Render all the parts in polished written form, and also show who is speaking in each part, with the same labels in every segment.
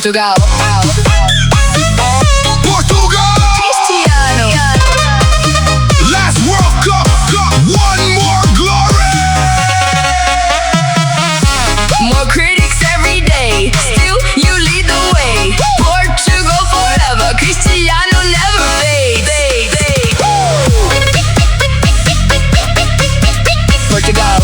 Speaker 1: Portugal.
Speaker 2: Portugal!
Speaker 1: Cristiano.
Speaker 2: Last World Cup, one more glory!
Speaker 1: More critics every day, still you lead the way. Portugal forever, Cristiano never fades. Portugal.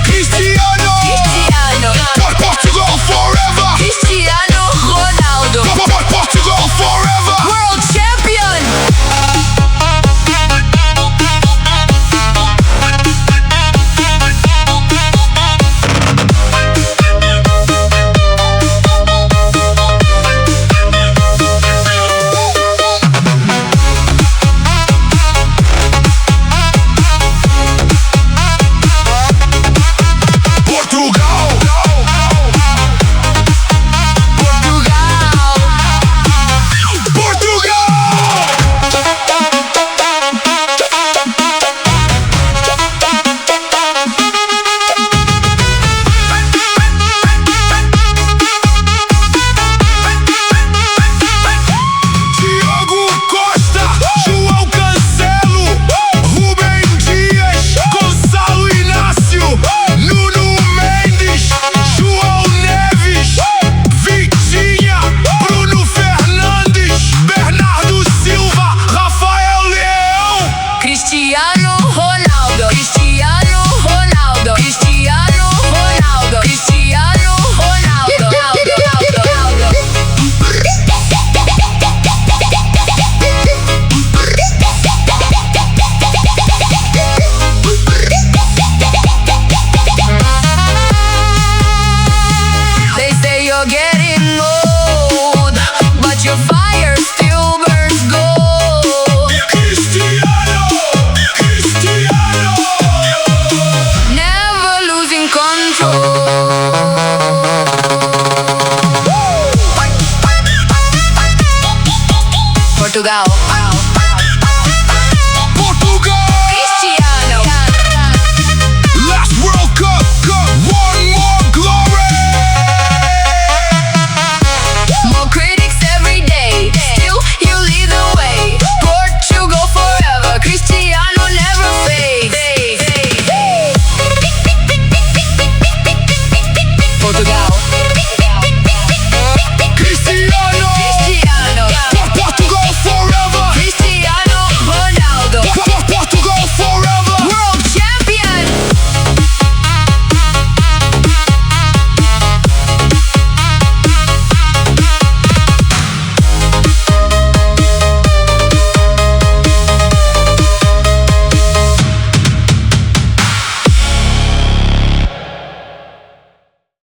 Speaker 2: Cristiano! Portugal forever!
Speaker 1: Cristiano Ronaldo.
Speaker 2: Portugal forever!
Speaker 1: World champion.
Speaker 2: Diogo Costa, João Cancelo, Rúben Dias, Gonçalo Inácio, Nuno Mendes, João Neves, Vitinha, Bruno Fernandes, Bernardo Silva, Rafael Leão.
Speaker 1: Cristiano